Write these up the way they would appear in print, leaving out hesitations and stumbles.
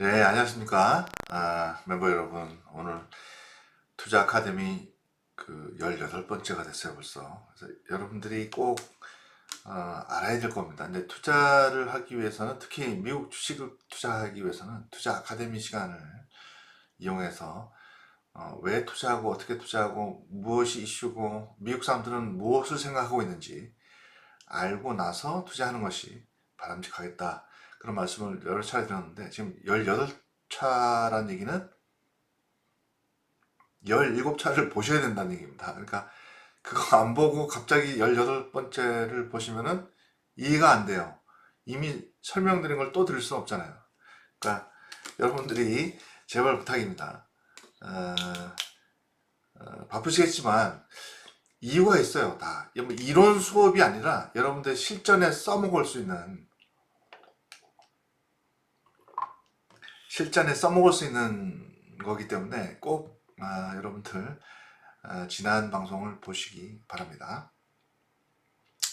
네, 안녕하십니까. 멤버 여러분. 오늘 투자 아카데미 18번째가 됐어요, 벌써. 그래서 여러분들이 꼭 알아야 될 겁니다. 근데 투자를 하기 위해서는, 특히 미국 주식을 투자하기 위해서는 투자 아카데미 시간을 이용해서 왜 투자하고 어떻게 투자하고 무엇이 이슈고 미국 사람들은 무엇을 생각하고 있는지 알고 나서 투자하는 것이 바람직하겠다. 그런 말씀을 여러 차례 드렸는데 지금 18차라는 얘기는 17차를 보셔야 된다는 얘기입니다. 그러니까 그거 안 보고 갑자기 18번째를 보시면은 이해가 안 돼요. 이미 설명드린 걸 또 들을 수는 없잖아요. 그러니까 여러분들이 제발 부탁입니다. 어, 바쁘시겠지만 이유가 있어요. 다 뭐 이론 수업이 아니라 여러분들 실전에 써먹을 수 있는 거기 때문에 꼭 여러분들 지난 방송을 보시기 바랍니다.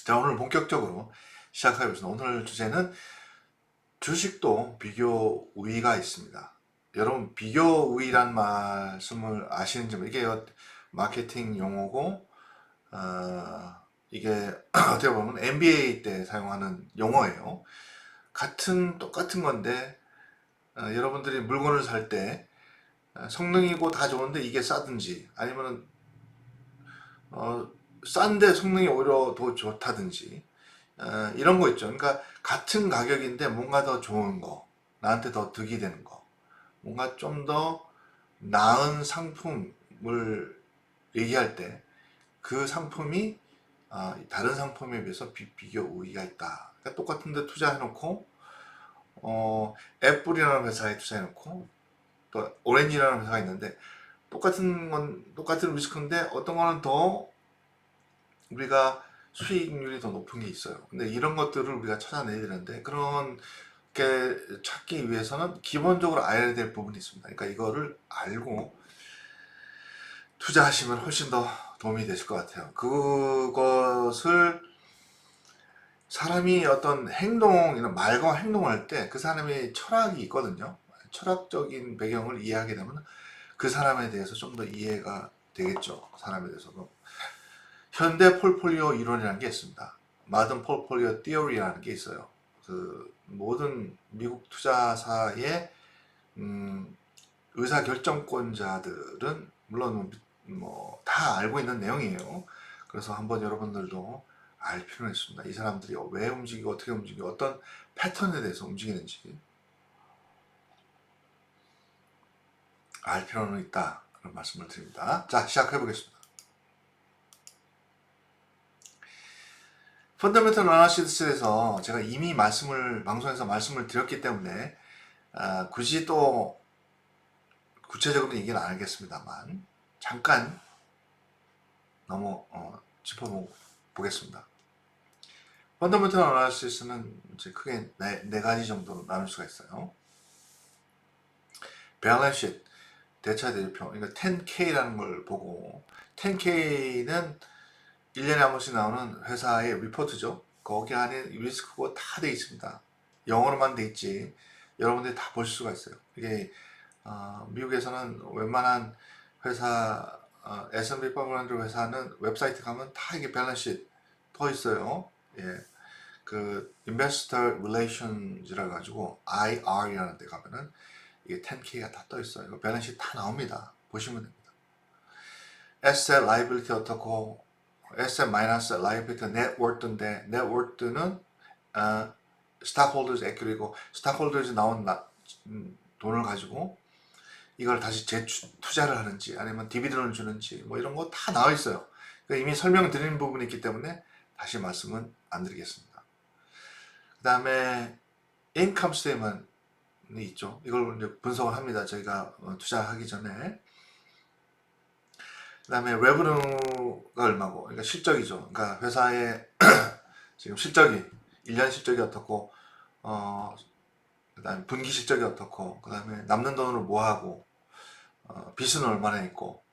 자, 오늘 본격적으로 시작하겠습니다. 오늘 주제는 주식도 비교 우위가 있습니다. 여러분, 비교 우위란 말씀을 아시는지, 이게 마케팅 용어고, 이게 어떻게 보면 MBA 때 사용하는 용어예요. 똑같은 건데, 여러분들이 물건을 살 때, 성능이고 다 좋은데 이게 싸든지, 아니면 싼데 성능이 오히려 더 좋다든지, 이런 거 있죠. 그러니까 같은 가격인데 뭔가 더 좋은 거, 나한테 더 득이 되는 거, 뭔가 좀 더 나은 상품을 얘기할 때 그 상품이 다른 상품에 비해서 비교 우위가 있다. 그러니까 똑같은데 투자해놓고 애플이라는 회사에 투자해놓고 또 오렌지라는 회사가 있는데 똑같은 리스크인데 어떤 거는 더 우리가 수익률이 더 높은 게 있어요. 근데 이런 것들을 우리가 찾아내야 되는데 그런 게 찾기 위해서는 기본적으로 알아야 될 부분이 있습니다. 그러니까 이거를 알고 투자하시면 훨씬 더 도움이 되실 것 같아요. 그것을 사람이 어떤 행동이나 말과 행동할 때 그 사람의 철학이 있거든요. 철학적인 배경을 이해하게 되면 그 사람에 대해서 좀 더 이해가 되겠죠. 사람에 대해서도. 현대 폴폴리오 이론이라는 게 있습니다. 마든 폴폴리오 티어리라는 게 있어요. 그 모든 미국 투자사의 의사 결정권자들은 물론 뭐 다 알고 있는 내용이에요. 그래서 한번 여러분들도 알 필요는 있습니다. 이 사람들이 왜 움직이고 어떻게 움직이고 어떤 패턴에 대해서 움직이는지 알 필요는 있다. 그런 말씀을 드립니다. 자, 시작해 보겠습니다. 펀더멘털 어나리시스에서 제가 이미 방송에서 말씀을 드렸기 때문에 굳이 또 구체적으로 얘기는 안 하겠습니다만 잠깐 짚어보겠습니다. 펀더멘털 어나리시스는 이제 크게 네 가지 정도로 나눌 수가 있어요. 밸런스 시트, 대차대조표, 그러니까 10K라는 걸 보고 10K는 1년에 한 번씩 나오는 회사의 리포트죠. 거기 안에 리스크가 다 돼 있습니다. 영어로만 돼 있지 여러분들이 다 볼 수가 있어요. 이게 미국에서는 웬만한 회사 S&P 500 회사는 웹사이트 가면 다 이게 밸런스 시트 더 있어요. 예. 그 Investor Relations이라 가지고 IR이라는 데 가면은 이게 10K가 다 떠 있어요. 이거 밸런스 시트 다 나옵니다. 보시면 됩니다. Asset Liability 어떻고 Asset 마이너스 Liability Networth인데 Networth는 Stockholders Equity고 Stockholders 나온 돈을 가지고 이걸 다시 재투자를 하는지 아니면 디비전을 주는지 뭐 이런 거 다 나와 있어요. 그러니까 이미 설명드리는 부분이 있기 때문에 다시 말씀은 안 드리겠습니다. 그 다음에 인컴 스테이트먼트 있죠. 이걸 이제 분석을 합니다. 저희가 투자하기 전에. 그 다음에 레브뉴가 얼마고, 그러니까 실적이죠. 그러니까 회사의 지금 실적이 1년 실적이 어떻고, 그 다음에 분기 실적이 어떻고, 그 다음에 남는 돈으로 뭐 하고, 빚은 얼마나 있고,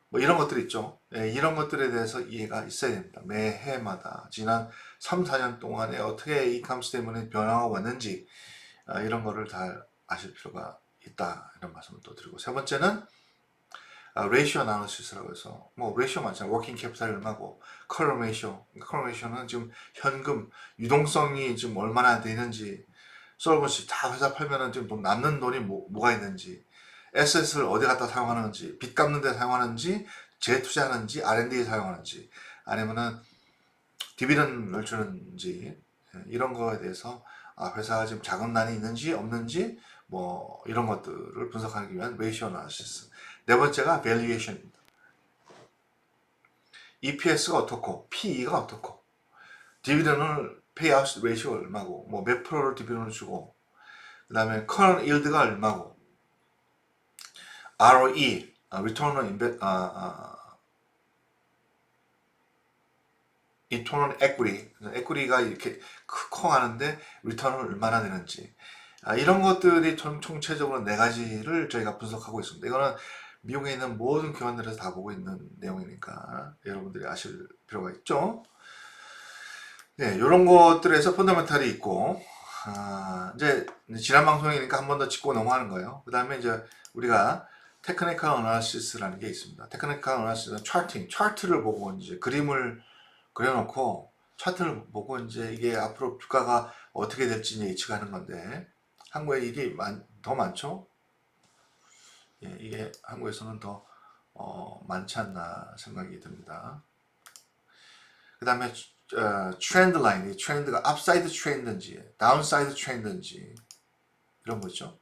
뭐 이런 것들 있죠. 예, 이런 것들에 대해서 이해가 있어야 됩니다. 매해마다 지난 3, 4년 동안에 어떻게 인컴 스테이트먼트이 변화가 왔는지 이런 거를 다 아실 필요가 있다 이런 말씀을 또 드리고, 세 번째는 레이시오 아나리시스라고 해서 뭐 레이시오 많잖아요. 워킹 캐피탈이 얼마고 커런 레이시오. 커런 레이시오는 지금 현금 유동성이 지금 얼마나 되는지, 솔버시 다 회사 팔면은 지금 남는 돈이 뭐가 있는지, 에셋을 어디 갖다 사용하는지, 빚 갚는 데 사용하는지, 재투자하는지, R&D에 사용하는지, 아니면은 디비던을 주는지, 이런 거에 대해서 회사가 지금 자금난이 있는지 없는지 뭐 이런 것들을 분석하기 위한 레이시오 아나리시스. 네 번째가 밸류에이션입니다. EPS가 어떻고 PE가 어떻고 디비던을 페이아웃 레이시오가 얼마고 뭐 몇 프로를 디비던을 주고, 그 다음에 current yield가 얼마고, ROE, return on equity, equity가 이렇게 커 하는데 리턴을 얼마나 되는지, 이런 것들이 총체적으로 네 가지를 저희가 분석하고 있습니다. 이거는 미국에 있는 모든 기관들에서 다 보고 있는 내용이니까 여러분들이 아실 필요가 있죠. 네, 이런 것들에서 펀더멘탈이 있고, 이제 지난 방송이니까 한 번 더 짚고 넘어가는 거예요. 그 다음에 이제 우리가 테크니컬 어나리시스라는 게 있습니다. 테크니컬 어나리시스는 차트를 보고 이제 그림을 그려놓고 차트를 보고 이제 이게 앞으로 주가가 어떻게 될지 예측하는 건데, 한국에 이게 더 많죠? 예, 이게 한국에서는 더 많지 않나 생각이 듭니다. 그 다음에 트렌드 라인, 이 트렌드가 업사이드 트렌드인지 다운사이드 트렌드인지 이런 거 있죠.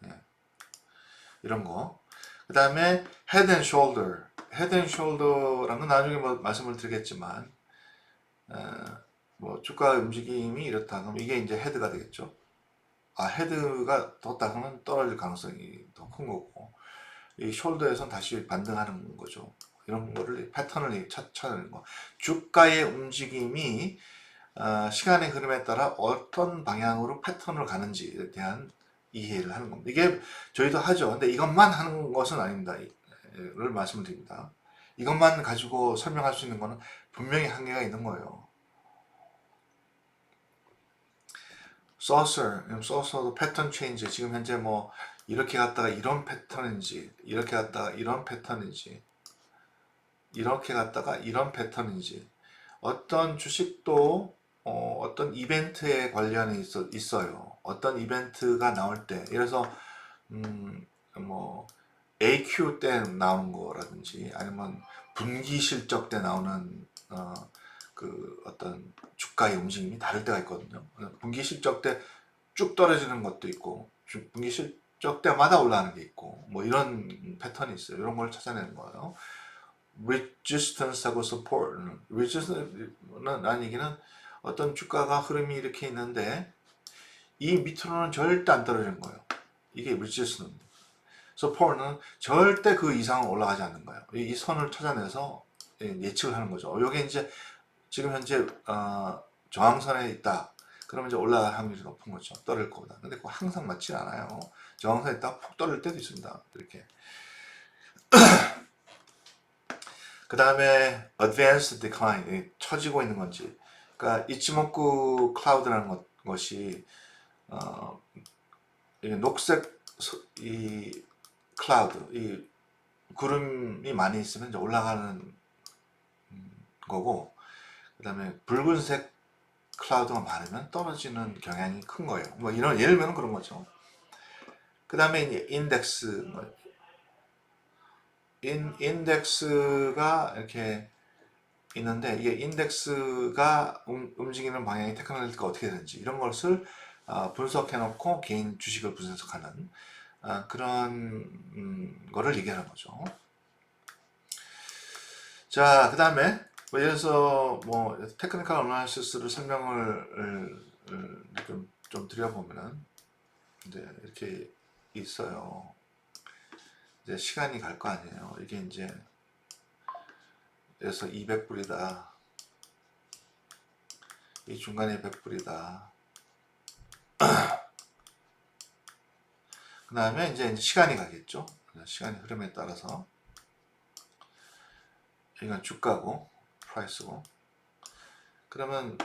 예, 이런 거. 그 다음에 헤드 앤 숄더. 헤드 앤 숄더라는 건 나중에 뭐 말씀을 드리겠지만, 뭐 주가 움직임이 이렇다 그럼 이게 이제 헤드가 되겠죠. 헤드가 떴다 그러면 떨어질 가능성이 더 큰 거고, 이 숄더에선 다시 반등하는 거죠. 이런 거를 패턴을 찾아내는 거. 주가의 움직임이 시간의 흐름에 따라 어떤 방향으로 패턴을 가는지에 대한 이해를 하는 겁니다. 이게 저희도 하죠. 근데 이것만 하는 것은 아닙니다. 를 말씀을 드립니다. 이것만 가지고 설명할 수 있는 거는 분명히 한계가 있는 거예요. 소서도 패턴 체인지, 지금 현재 뭐 이렇게 갔다가 이런 패턴인지, 이렇게 갔다가 이런 패턴인지, 이렇게 갔다가 이런 패턴인지, 어떤 주식도 어떤 이벤트에 관련이 있어요. 어떤 이벤트가 나올 때, 그래서 뭐 AQ 때 나오는 거라든지, 아니면 분기 실적 때 나오는 그 어떤 주가의 움직임이 다를 때가 있거든요. 분기 실적 때 쭉 떨어지는 것도 있고, 분기 실적 때마다 올라가는 게 있고, 뭐 이런 패턴이 있어요. 이런 걸 찾아내는 거예요. Resistance하고 Support. Resistance는 얘기는 어떤 주가가 흐름이 이렇게 있는데 이 밑으로는 절대 안 떨어지는 거예요. 이게 Resistance. Support는 절대 그 이상은 올라가지 않는 거예요. 이 선을 찾아내서 예측을 하는 거죠. 여기 이제 지금 현재 저항선에 있다. 그러면 이제 올라갈 확률이 높은 거죠. 떨어질 거보다. 근데 그거 항상 맞지 않아요. 저항선에 있다 푹 떨어질 때도 있습니다. 이렇게. 그 다음에 Advanced Decline, 처지고 있는 건지. 그러니까 이치모쿠 클라우드라는 것이 녹색 이 클라우드, 이 구름이 많이 있으면 이제 올라가는 거고, 그 다음에 붉은색 클라우드가 많으면 떨어지는 경향이 큰 거예요. 뭐 이런 예를 들면 그런 거죠. 그 다음에 이제 인덱스, 인덱스가 이렇게 있는데, 이게 인덱스가 움직이는 방향이 테크놀로지가 어떻게 되는지 이런 것을 분석해 놓고 개인 주식을 분석하는 그런 거를 얘기하는 거죠. 자, 그 다음에 뭐 예를 들어서 뭐 테크니컬 어나리시스를 설명을 좀 드려보면은 이제 이렇게 있어요. 이제 시간이 갈 거 아니에요. 이게 이제 그래서 200불이다. 이 중간에 100불이다. 그 다음에 이제 시간이 가겠죠. 시간의 흐름에 따라서 이건 주가고 프라이스고, 그러면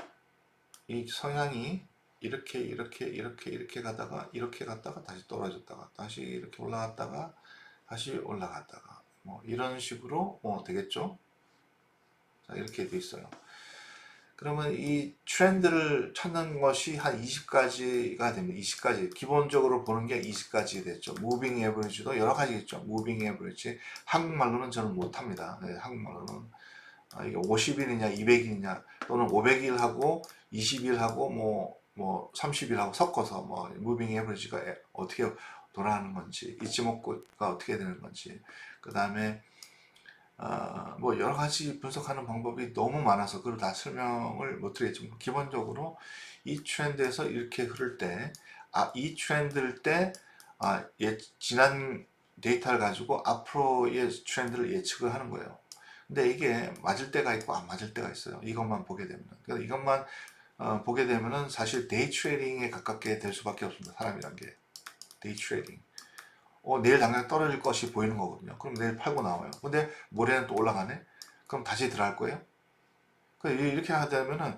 이 성향이 이렇게 가다가 이렇게 갔다가 다시 떨어졌다가 다시 이렇게 올라갔다가 다시 올라갔다가 뭐 이런 식으로 되겠죠. 자, 이렇게 돼 있어요. 그러면 이 트렌드를 찾는 것이 한 20가지가 됩니다. 20가지. 기본적으로 보는 게 20가지 됐죠. 무빙 에버리지도 여러 가지 있죠. 무빙 에버리지. 한국말로는 저는 못합니다. 네, 한국말로는 이게 50일이냐 200일이냐 또는 500일하고 20일하고 뭐 30일하고 섞어서 뭐 무빙 에버리지가 어떻게 돌아가는 건지 이치모쿠가 어떻게 되는 건지 그 다음에 뭐 여러 가지 분석하는 방법이 너무 많아서 그걸 다 설명을 못 드리겠지만 기본적으로 이 트렌드에서 이렇게 흐를 때 이 트렌드일 때 지난 데이터를 가지고 앞으로의 트렌드를 예측을 하는 거예요. 근데 이게 맞을 때가 있고 안 맞을 때가 있어요. 이것만 보게 되면. 그러니까 이것만 보게 되면은 사실 데이 트레이딩에 가깝게 될 수밖에 없습니다. 사람이란 게. 데이 트레이딩. 내일 당장 떨어질 것이 보이는 거거든요. 그럼 내일 팔고 나와요. 근데 모레는 또 올라가네? 그럼 다시 들어갈 거예요? 이렇게 하다 보면은,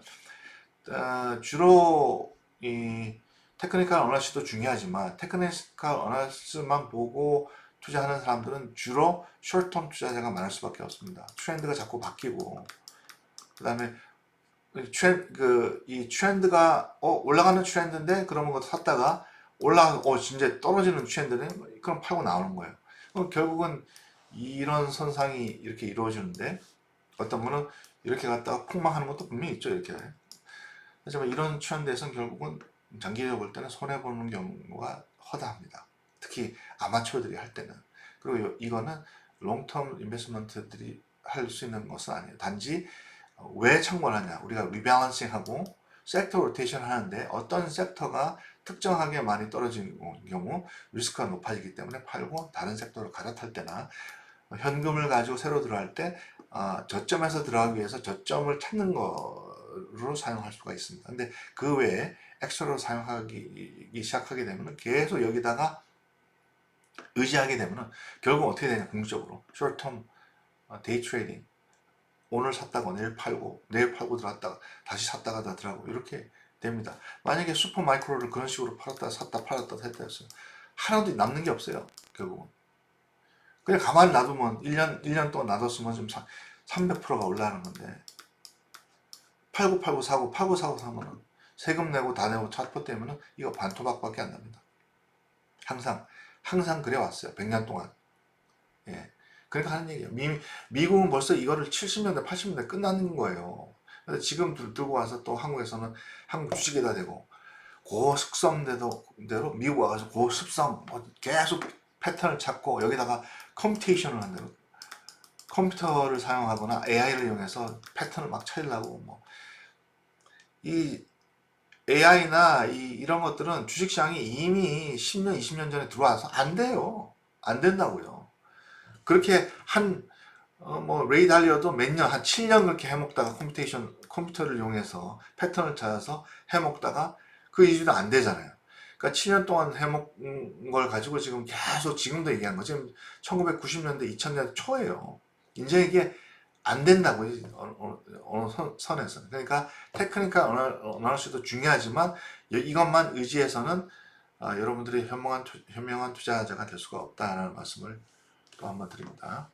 주로 이 테크니컬 어나리시스도 중요하지만, 테크니컬 어나리시스만 보고 투자하는 사람들은 주로 숏텀 투자자가 많을 수밖에 없습니다. 트렌드가 자꾸 바뀌고, 그 다음에 이 트렌드가 올라가는 트렌드인데 그러면 그거 샀다가 진짜 떨어지는 트렌드네 그럼 팔고 나오는 거예요. 그럼 결국은 이런 선상이 이렇게 이루어지는데 어떤 분은 이렇게 갔다가 폭망하는 것도 분명히 있죠. 이렇게. 하지만 이런 트렌드에서는 결국은 장기적으로 볼 때는 손해보는 경우가 허다합니다. 특히 아마추어들이 할 때는. 그리고 이거는 롱텀 인베스트먼트들이 할 수 있는 것은 아니에요. 단지 왜 참고하냐? 우리가 리밸런싱하고 섹터 로테이션 하는데 어떤 섹터가 특정하게 많이 떨어지는 경우 리스크가 높아지기 때문에 팔고 다른 섹터로 갈아탈 때나 현금을 가지고 새로 들어갈 때 저점에서 들어가기 위해서 저점을 찾는 거로 사용할 수가 있습니다. 근데 그 외에 엑스트라로 사용하기 시작하게 되면 계속 여기다가 의지하게 되면 결국 어떻게 되냐? 궁극적으로 숏텀 데이 트레이딩 오늘 샀다가 내일 팔고 들어갔다가 다시 샀다가 다 들어가고 이렇게 됩니다. 만약에 슈퍼 마이크로를 그런 식으로 팔았다 샀다 했다 했어요. 하나도 남는 게 없어요. 결국은. 그냥 가만히 놔두면 1년 동안 놔뒀으면 지금 300%가 올라가는 건데 팔고 사고 사면은 세금 내고 다 내고 차포 때문에 이거 반토막밖에 안 납니다. 항상 그래 왔어요. 100년 동안. 예. 그러니까 하는 얘기예요. 미국은 벌써 이거를 70년대, 80년대 끝나는 거예요. 근데 지금 들고 와서 또 한국에서는 한국 주식에다 대고 고습성대로 미국 와가지고 고습성 계속 패턴을 찾고 여기다가 컴퓨테이션을 한대요. 컴퓨터를 사용하거나 AI를 이용해서 패턴을 막 찾으려고 이 AI나 이런 것들은 주식시장이 이미 10년, 20년 전에 들어와서 안 돼요. 안 된다고요. 그렇게 레이 달리어도 몇 년, 한 7년 그렇게 해먹다가 컴퓨터를 이용해서 패턴을 찾아서 해먹다가 그 이후도 안 되잖아요. 그러니까 7년 동안 해먹은 걸 가지고 지금 계속 지금도 얘기한 거 지금 1990년대, 2000년대 초예요. 이제 이게 안 된다고 어느 선에서. 그러니까 테크니컬 어나리시스도 중요하지만 이것만 의지해서는 여러분들이 현명한 투자자가 될 수가 없다는 말씀을 또 한번 드립니다.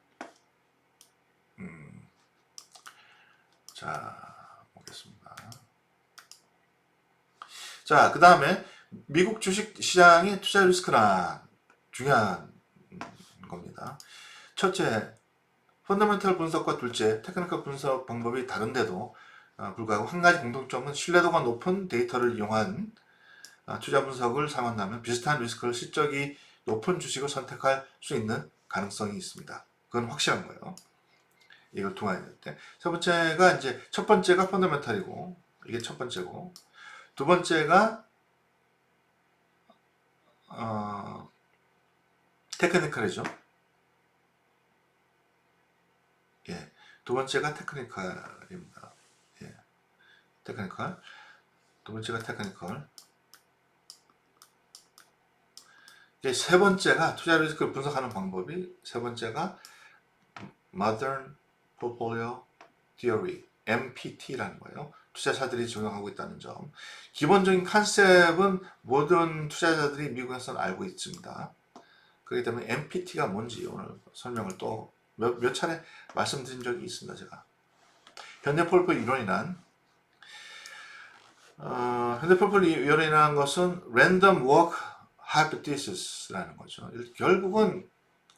자, 보겠습니다. 자, 그 다음에 미국 주식 시장의 투자 리스크란 중요한 겁니다. 첫째, 펀더멘털 분석과 둘째, 테크니컬 분석 방법이 다른데도 불구하고 한 가지 공통점은 신뢰도가 높은 데이터를 이용한 투자 분석을 사용한다면 비슷한 리스크를 실적이 높은 주식을 선택할 수 있는 가능성이 있습니다. 그건 확실한 거예요. 이걸 통해야 될 때. 첫 번째가 펀더멘털이고, 이게 첫 번째고, 두 번째가, 테크니컬이죠. 예. 두 번째가 테크니컬입니다. 예. 테크니컬. 두 번째가 테크니컬. 이제 세 번째가 투자 리스크를 분석하는 방법이 세 번째가 Modern Portfolio Theory, MPT라는 거예요. 투자자들이 적용하고 있다는 점. 기본적인 컨셉은 모든 투자자들이 미국에서는 알고 있습니다. 그렇기 때문에 MPT가 뭔지 오늘 설명을 또 몇 차례 말씀드린 적이 있습니다. 제가 현대폴폴 이론이란 현대폴폴 이론이라는 것은 Random Walk Hypothesis라는 거죠. 결국은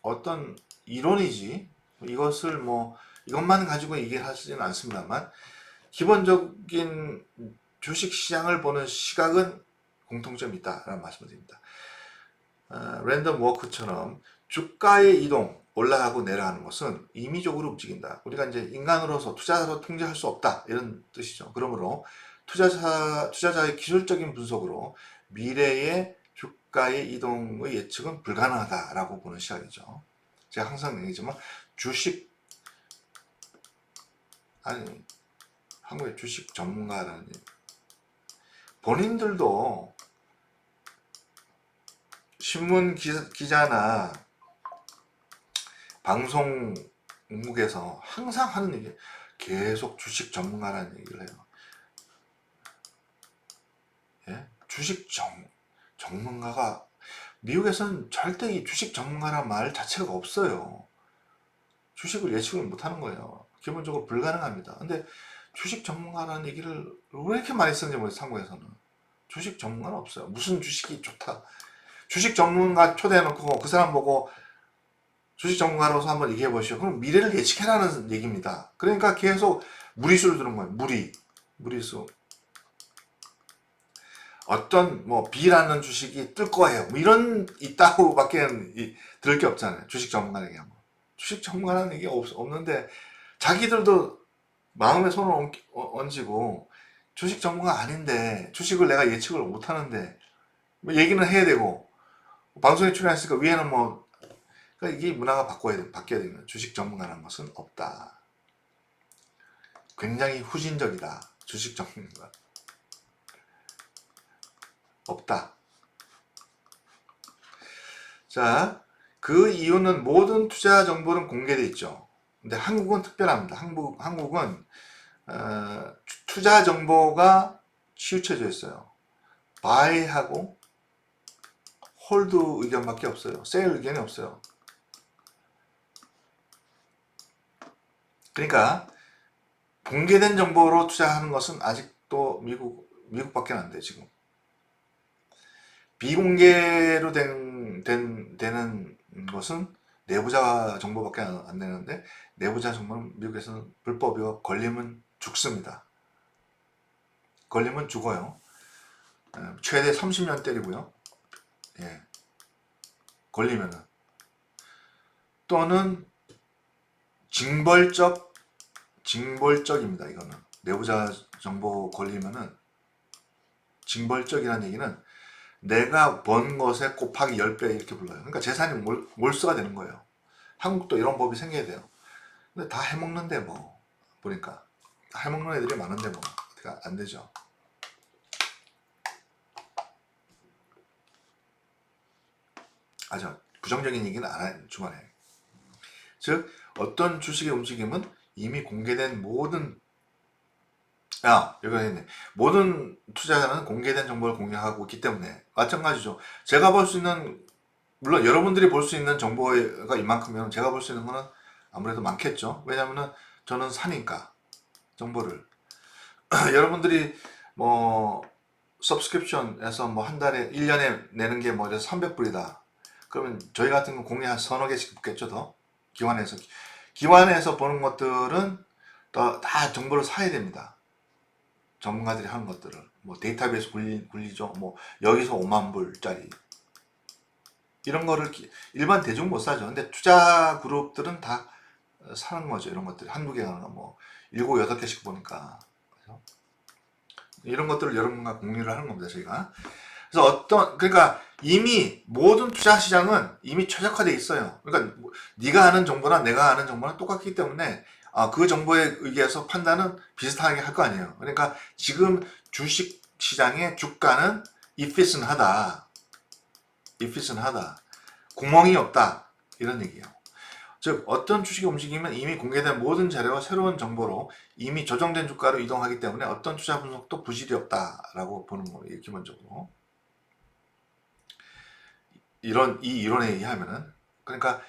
어떤 이론이지 이것을 이것만 가지고 얘기를 하시지는 않습니다만 기본적인 주식시장을 보는 시각은 공통점이 있다라는 말씀을 드립니다. 랜덤 워크처럼 주가의 이동, 올라가고 내려가는 것은 임의적으로 움직인다. 우리가 이제 인간으로서 투자자로 통제할 수 없다 이런 뜻이죠. 그러므로 투자자의 기술적인 분석으로 미래의 주가의 이동의 예측은 불가능하다라고 보는 시각이죠. 제가 항상 얘기하지만 한국의 주식 전문가라는 본인들도 신문 기자나 방송국에서 항상 하는 얘기, 계속 주식 전문가라는 얘기를 해요. 예? 주식 전문가가 미국에서는 절대 이 주식 전문가란 말 자체가 없어요. 주식을 예측을 못하는 거예요. 기본적으로 불가능합니다. 근데 주식 전문가라는 얘기를 왜 이렇게 많이 쓰는지 모르겠어요. 한국에서는 주식 전문가는 없어요. 무슨 주식이 좋다, 주식 전문가 초대해놓고 그 사람 보고 주식 전문가로서 한번 얘기해 보시오. 그럼 미래를 예측해라는 얘기입니다. 그러니까 계속 무리수를 두는 거예요. 무리수. 어떤 B라는 주식이 뜰 거예요. 이런 있다고밖에 들을 게 없잖아요. 주식 전문가에게 하면. 주식 전문가라는 얘기 없는데 자기들도 마음에 손을 얹고 주식 전문가 아닌데 주식을 내가 예측을 못하는데 얘기는 해야 되고 방송에 출연했으니까 위에는 그러니까 이게 문화가 바뀌어야 되는 주식 전문가라는 것은 없다. 굉장히 후진적이다. 주식 전문가 없다. 자, 그 이유는 모든 투자 정보는 공개되어 있죠. 근데 한국은 특별합니다. 한국은 투자 정보가 치우쳐져 있어요. 바이하고 홀드 의견밖에 없어요. 세일 의견이 없어요. 그러니까 공개된 정보로 투자하는 것은 아직도 미국밖에 안 돼요. 지금 비공개로 되는 것은 내부자 정보밖에 안 되는데 내부자 정보는 미국에서는 불법이고 걸리면 죽습니다. 걸리면 죽어요. 최대 30년 때리고요. 예. 걸리면은 또는 징벌적입니다. 이거는 내부자 정보 걸리면은 징벌적이라는 얘기는 내가 번 것에 곱하기 10배 이렇게 불러요. 그러니까 재산이 몰수가 되는 거예요. 한국도 이런 법이 생겨야 돼요. 근데 다 해먹는데 보니까 다 해먹는 애들이 많은데 어떻게 안 되죠. 아주 부정적인 얘기는 안 해요. 주말에. 즉 어떤 주식의 움직임은 이미 공개된 여기가 있네. 모든 투자자는 공개된 정보를 공유하고 있기 때문에 마찬가지죠. 제가 볼 수 있는, 물론 여러분들이 볼 수 있는 정보가 이만큼이면 제가 볼 수 있는 거는 아무래도 많겠죠. 왜냐면은 저는 사니까 정보를 여러분들이 서브스크립션에서 한 달에 1년에 내는 게 300불이다. 그러면 저희 같은 건 공유 한 서너 개씩 붙겠죠. 더 기관에서 보는 것들은 다 정보를 사야 됩니다. 전문가들이 하는 것들을 데이터베이스 굴리죠. 여기서 5만 불짜리 이런 거를 일반 대중 못 사죠. 근데 투자 그룹들은 다 사는 거죠. 이런 것들 한두 개가 7, 8개씩 보니까 이런 것들을 여러분과 공유를 하는 겁니다. 저희가. 그래서 그러니까 이미 모든 투자 시장은 이미 최적화되어 있어요. 그러니까 네가 아는 정보나 내가 아는 정보는 똑같기 때문에 그 정보에 의해서 판단은 비슷하게 할 거 아니에요. 그러니까 지금 주식 시장의 주가는 efficient하다. 구멍이 없다. 이런 얘기예요. 즉 어떤 주식이 움직이면 이미 공개된 모든 자료와 새로운 정보로 이미 조정된 주가로 이동하기 때문에 어떤 투자 분석도 부질이 없다라고 보는 거예요. 기본적으로 이 이론에 의하면은, 그러니까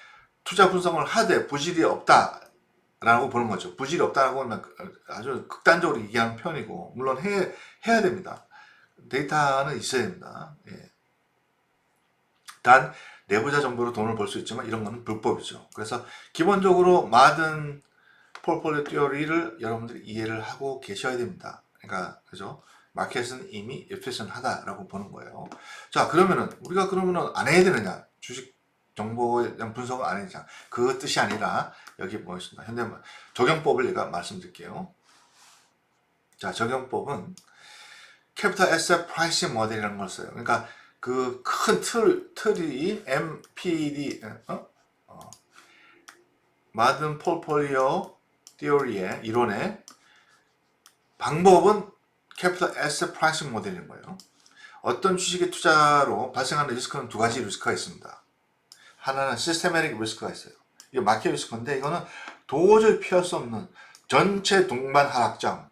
투자 분석을 하되 부질이 없다라고 보는 거죠. 부질이 없다라고 하면 아주 극단적으로 얘기하는 편이고, 물론 해야 됩니다. 데이터는 있어야 됩니다. 예. 단 내부자 정보로 돈을 벌 수 있지만 이런 거는 불법이죠. 그래서 기본적으로 모든 폴폴리오 티어리를 여러분들이 이해를 하고 계셔야 됩니다. 그러니까 그죠? 마켓은 이미 efficient하다라고 보는 거예요. 자, 그러면은 우리가 안 해야 되느냐? 주식 정보에 대한 분석을 안 해야 되냐? 그 뜻이 아니라 여기 뭐였습니다. 현대만 적용법을 제가 말씀드릴게요. 자, 적용법은 캐피탈 애셋 프라이싱 모델이라는 걸 써요. 그러니까 그 큰 틀이 MPD 모든 폴폴리오 티어리의 이론의 방법은 캐피탈 애셋 프라이싱 모델인 거예요. 어떤 주식의 투자로 발생하는 리스크는 두 가지 리스크가 있습니다. 하나는 시스테매틱 리스크가 있어요. 이게 마켓 리스크인데 이거는 도저히 피할 수 없는 전체 동반 하락장,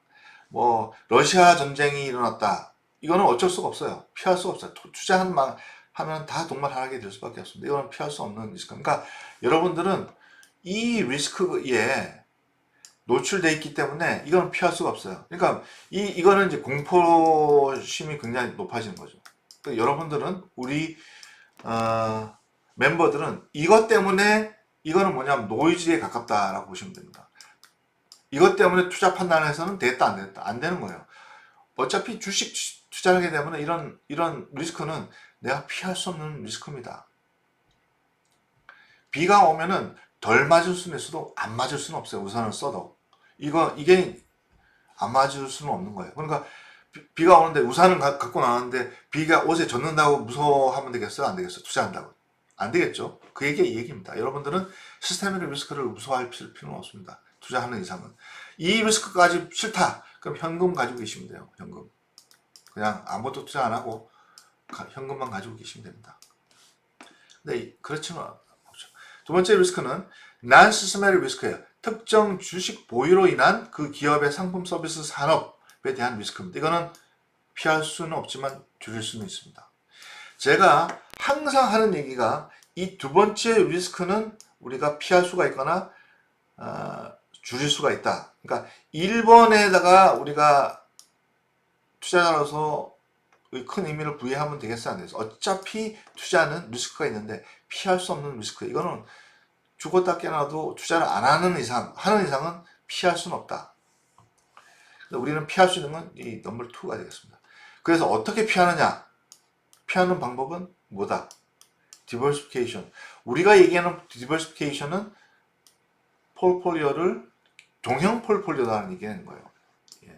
뭐 러시아 전쟁이 일어났다. 이거는 어쩔 수가 없어요. 피할 수가 없어요. 투자하면 다 동반 하락이 될 수밖에 없습니다. 이거는 피할 수 없는 리스크. 그러니까 여러분들은 이 리스크에 노출돼 있기 때문에 이건 피할 수가 없어요. 그러니까 이거는 이제 공포심이 굉장히 높아지는 거죠. 그러니까 여러분들은 우리 멤버들은 이것 때문에 이거는 뭐냐면 노이즈에 가깝다라고 보시면 됩니다. 이것 때문에 투자 판단에서는 됐다 안 됐다 안 되는 거예요. 어차피 주식 투자하게 되면 이런 리스크는 내가 피할 수 없는 리스크입니다. 비가 오면은 덜 맞을 수는 있어도 안 맞을 수는 없어요. 우산을 써도 이게 안 맞을 수는 없는 거예요. 그러니까 비가 오는데 우산을 갖고 나왔는데 비가 옷에 젖는다고 무서워하면 되겠어요? 안 되겠어요? 투자한다고 안 되겠죠? 그 얘기입니다. 여러분들은 시스템의 리스크를 무서워할 필요는 없습니다. 투자하는 이상은. 이 리스크까지 싫다. 그럼 현금 가지고 계시면 돼요. 현금. 그냥 아무것도 투자 안 하고 현금만 가지고 계시면 됩니다. 근데 그렇지는 않죠. 두 번째 리스크는 non-systematic 리스크예요. 특정 주식 보유로 인한 그 기업의 상품 서비스 산업에 대한 리스크입니다. 이거는 피할 수는 없지만 줄일 수는 있습니다. 제가 항상 하는 얘기가 이 두 번째 리스크는 우리가 피할 수가 있거나 줄일 수가 있다. 그러니까 1번에다가 우리가 투자자로서 큰 의미를 부여하면 되겠어 안 되겠어. 어차피 투자는 리스크가 있는데 피할 수 없는 리스크. 이거는 죽었다 깨어나도 투자를 안 하는 이상은 피할 수는 없다. 우리는 피할 수 있는 건 이 넘버 2가 되겠습니다. 그래서 어떻게 피하느냐? 피하는 방법은 뭐다? 디버시피케이션. 우리가 얘기하는 디버시피케이션은 폴폴리오를 동형 폴폴리오라는 얘기하는 거예요. 예.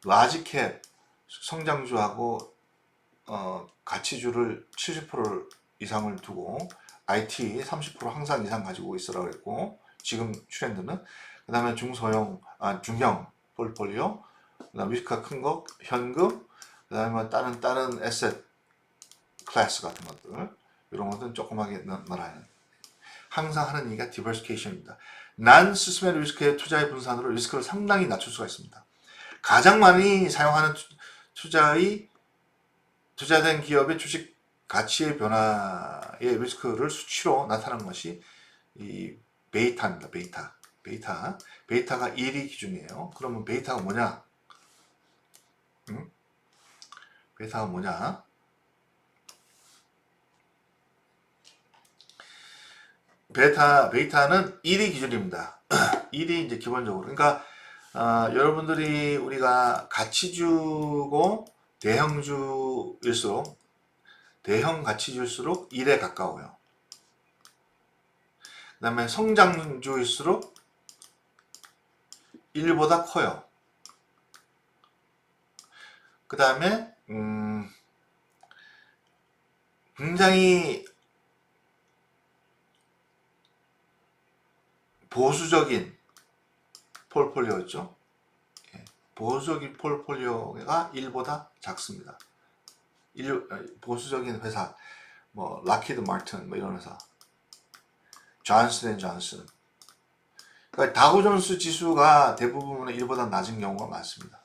라지캡 성장주하고 가치주를 70% 이상을 두고 IT 30% 항상 이상 가지고 있으라고 했고, 지금 트렌드는 그 다음에 중형 폴폴리오, 그 다음 리스크가 큰 거 현금, 그 다음에 다른 에셋 클래스 같은 것들, 이런 것들은 조그맣게 넣어야 항상 하는 얘기가 디버시피케이션입니다. non-systematic 리스크의 투자의 분산으로 리스크를 상당히 낮출 수가 있습니다. 가장 많이 사용하는 투자된 기업의 주식 가치의 변화의 리스크를 수치로 나타낸 것이 이 베이타입니다. 베이타가 1이 기준이에요. 그러면 베이타가 뭐냐? 베이타가 뭐냐? 베이타는 1이 기준입니다. 1이 이제 기본적으로. 그러니까 여러분들이 우리가 가치주고 대형 가치주일수록 1에 가까워요. 그 다음에 성장주일수록 1보다 커요. 그 다음에 굉장히 보수적인 폴폴리오였죠. 보수적인 폴폴리오가 1보다 작습니다. 보수적인 회사, 뭐 락히드 마틴 뭐 이런 회사. 존슨 앤 존슨. 그러니까 다우존스 지수가 대부분은 1보다 낮은 경우가 많습니다.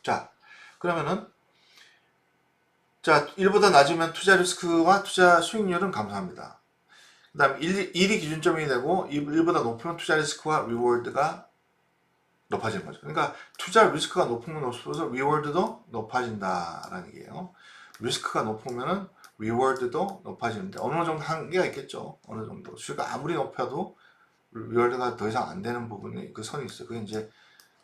자, 그러면은 자, 1보다 낮으면 투자 리스크와 투자 수익률은 감소합니다. 그 다음에 1이 기준점이 되고 1보다 높으면 투자 리스크와 리워드가 높아지는 거죠. 그러니까 투자 리스크가 높으면 높을수록 리워드도 높아진다라는 얘기예요. 리스크가 높으면은 리워드도 높아지는데 어느 정도 한계가 있겠죠. 어느 정도 수익가 아무리 높여도 리워드가 더 이상 안 되는 부분이 그 선이 있어요. 그게 이제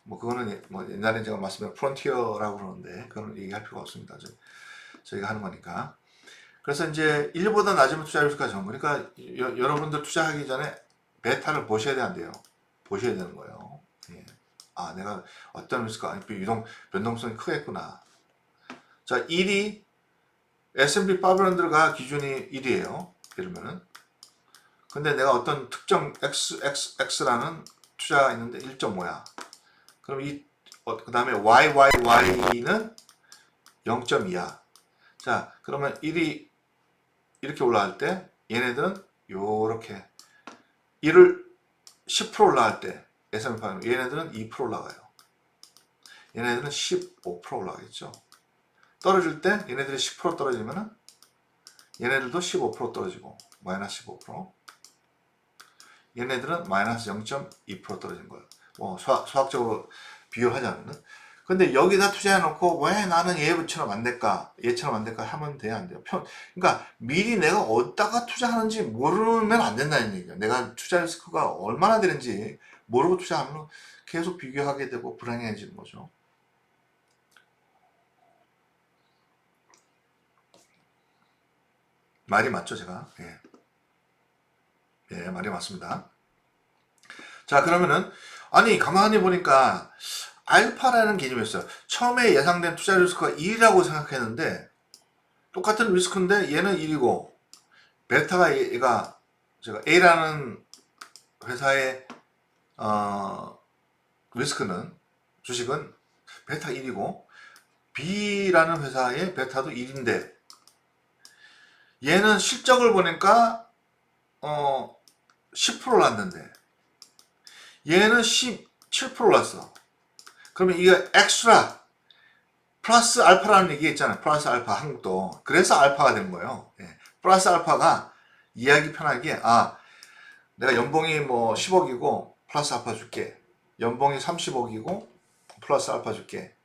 뭐 그거는 뭐 옛날에 제가 말씀드린 프론티어라고 그러는데 그거는 얘기할 필요가 없습니다. 저희가 하는 거니까. 그래서 이제 1보다 낮으면 투자 리스크가 적은 거니까 여러분들 투자하기 전에 베타를 보셔야 돼요. 보셔야 되는 거예요. 예. 아, 내가 어떤 리스크가 변동성이 크겠구나. 자, 1이 S&P 500가 기준이 1이에요. 이러면은. 근데 내가 어떤 특정 X라는 투자가 있는데 1.5야. 그럼 그 다음에 YYY는 0.2야. 자, 그러면 1이 이렇게 올라갈 때 얘네들은 요렇게 1을 10% 올라갈 때 S&P 500 얘네들은 2% 올라가요. 얘네들은 15% 올라가겠죠. 떨어질 때 얘네들이 10% 떨어지면은 얘네들도 15% 떨어지고 마이너스 15%. 얘네들은 마이너스 0.2% 떨어진 거예요. 뭐 수학적으로 비교하자면은. 근데 여기다 투자해 놓고 왜 나는 얘처럼 안 될까? 얘처럼 안 될까? 하면 돼요, 안 돼요? 그러니까 미리 내가 어디다가 투자하는지 모르면 안 된다는 얘기예요. 내가 투자 리스크가 얼마나 되는지 모르고 투자하면 계속 비교하게 되고 불안해지는 거죠. 말이 맞죠, 제가? 예. 예, 말이 맞습니다. 자, 그러면은 아니 가만히 보니까 알파라는 개념이었어요. 처음에 예상된 투자 리스크가 1이라고 생각했는데 똑같은 리스크인데 얘는 1이고 베타가 얘가 제가 A라는 회사의 리스크는 주식은 베타 1이고 B라는 회사의 베타도 1인데 얘는 실적을 보니까 10% 올랐는데 얘는 17% 올랐어. 그러면 이게 엑스트라 플러스 알파라는 얘기 있잖아요. 플러스 알파 한국도. 그래서 알파가 된 거예요. 예. 플러스 알파가 이해하기 편하게 내가 연봉이 뭐 10억이고 플러스 알파 줄게. 연봉이 30억이고 플러스 알파 줄게.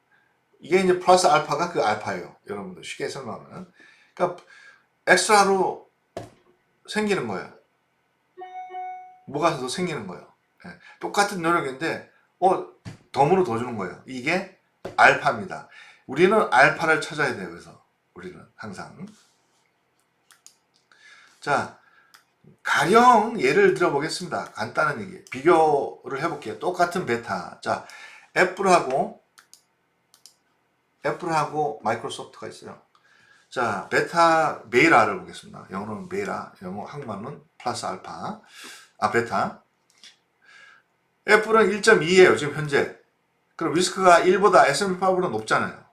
이게 이제 플러스 알파가 그 알파예요. 여러분들 쉽게 설명하면. 그러니까 엑스트라로 생기는 거예요. 뭐가 더 생기는 거예요. 예. 똑같은 노력인데 덤으로 더 주는 거예요. 이게 알파입니다. 우리는 알파를 찾아야 돼요. 그래서 우리는 항상 자 가령 예를 들어 보겠습니다. 간단한 얘기 비교를 해볼게요. 똑같은 베타 자 애플하고 마이크로소프트가 있어요. 자 베타 메이라를 보겠습니다. 영어로는 메이라, 한국말로는 플러스 알파 베타. 애플은 1.2예요 지금 현재. 그럼 리스크가 1보다 S&P 500보다 높잖아요.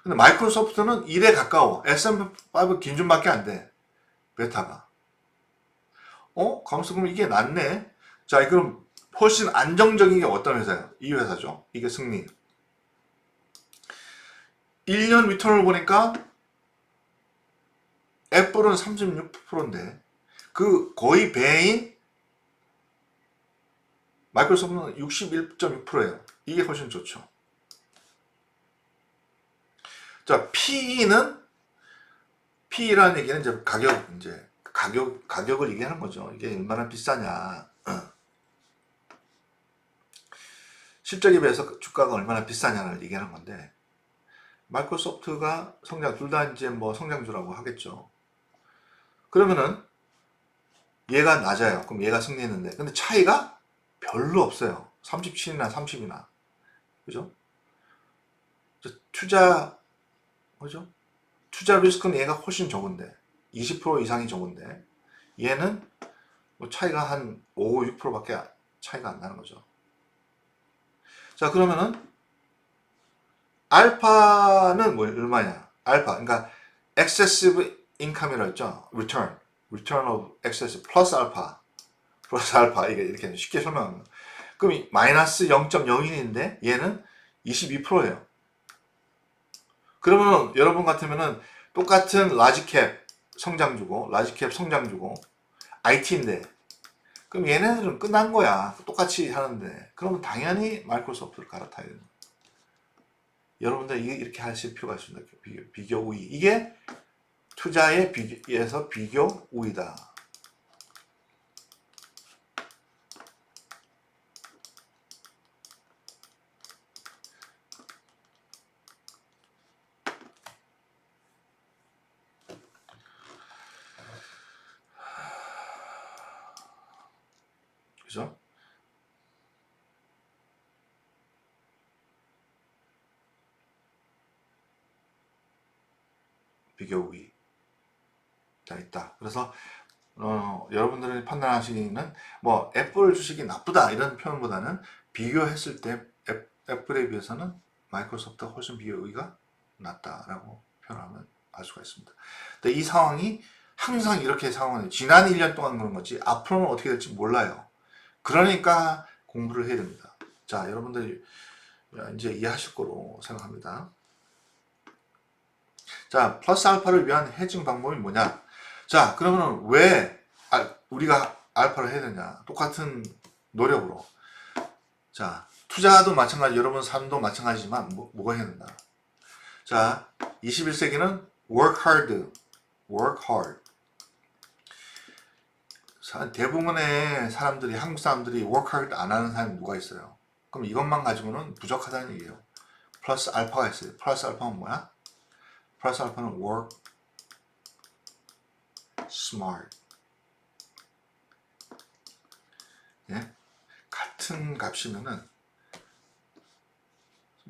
근데 마이크로소프트는 1에 가까워. S&P 500 기준밖에 안 돼. 베타가. 감수 그럼 이게 낫네. 자, 그럼 훨씬 안정적인 게 어떤 회사예요? 이 회사죠. 이게 승리. 1년 리턴을 보니까 애플은 36%인데 그 거의 배인 마이크로소프트는 61.6%예요. 이게 훨씬 좋죠. 자, P라는 얘기는 이제 가격을 얘기하는 거죠. 이게 얼마나 비싸냐. 실적에 비해서 주가가 얼마나 비싸냐를 얘기하는 건데, 마이크로소프트가 둘 다 이제 뭐 성장주라고 하겠죠. 그러면은, 얘가 낮아요. 그럼 얘가 승리했는데. 근데 차이가 별로 없어요. 37이나 30이나. 그죠? 그죠? 투자 리스크는 얘가 훨씬 적은데. 20% 이상이 적은데. 얘는 뭐 차이가 한 5, 6%밖에 차이가 안 나는 거죠. 자, 그러면은 알파는 뭐 얼마냐? 알파, 그러니까 excessive income이라고 했죠. return. return of excess 플러스 알파 이게 이렇게 쉽게 설명하는 거. 그럼 이 마이너스 0.01인데 얘는 22%예요. 그러면 여러분 같으면은 똑같은 라지캡 성장주고 라지캡 성장주고 IT인데 그럼 얘네들은 끝난 거야. 똑같이 하는데 그러면 당연히 마이크로소프트를 갈아타야 됩니다. 여러분들 이렇게 하실 필요가 있습니다. 비교 우위. 이게 투자의 비교에서 비교 우위다. 그죠? 비교 우위. 자, 있다. 그래서 여러분들이 판단하시는 뭐 애플 주식이 나쁘다 이런 표현보다는 비교했을 때 애플에 비해서는 마이크로소프트가 훨씬 비교 우위가 낮다라고 표현하면 알 수가 있습니다. 근데 이 상황이 항상 이렇게 상황이 지난 1년 동안 그런 거지 앞으로는 어떻게 될지 몰라요. 그러니까 공부를 해야 됩니다. 자, 여러분들이 이제 이해하실 거로 생각합니다. 자, 플러스 알파를 위한 헤징 방법이 뭐냐? 자, 그러면 왜 우리가 알파를 해야 되냐? 똑같은 노력으로. 자, 투자도 마찬가지, 여러분 삶도 마찬가지지만 뭐가 해야 된다? 자, 21세기는 work hard, work hard. 대부분의 사람들이, 한국 사람들이 work hard 안 하는 사람이 누가 있어요? 그럼 이것만 가지고는 부족하다는 얘기예요. 플러스 알파가 있어요. 플러스 알파는 뭐야? 플러스 알파는 work smart. 예? 같은 값이면은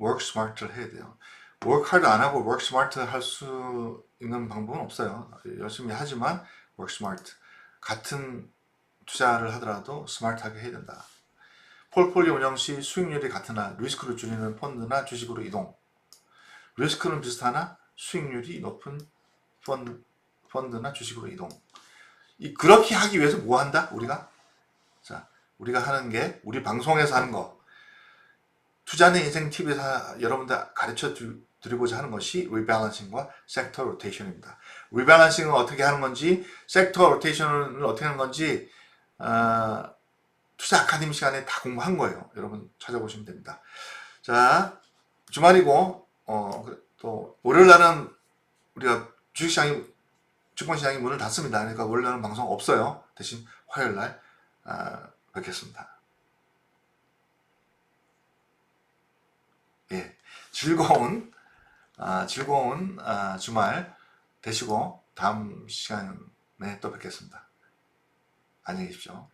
work smart를 해야 돼요. work hard 안 하고 work smart 할 수 있는 방법은 없어요. 열심히 하지만 work smart. 같은 투자를 하더라도 스마트하게 해야 된다. 폴폴리오 운영 시 수익률이 같으나 리스크를 줄이는 펀드나 주식으로 이동. 리스크는 비슷하나 수익률이 높은 펀드나 주식으로 이동. 그렇게 하기 위해서 뭐 한다? 우리가? 자, 우리가 하는 게 우리 방송에서 하는 거. 투자 내 인생 팁에서 여러분들 가르쳐 드리고자 하는 것이 리밸런싱과 섹터 로테이션입니다. 리밸런싱은 어떻게 하는 건지, 섹터 로테이션을 어떻게 하는 건지 투자 아카데미 시간에 다 공부한 거예요. 여러분 찾아보시면 됩니다. 자, 주말이고 또 월요일 날은 우리가 주식시장이 증권시장이 문을 닫습니다. 그러니까 월요일 날은 방송 없어요. 대신 화요일 날 뵙겠습니다. 예, 즐거운 주말 되시고 다음 시간에 또 뵙겠습니다. 안녕히 계십시오.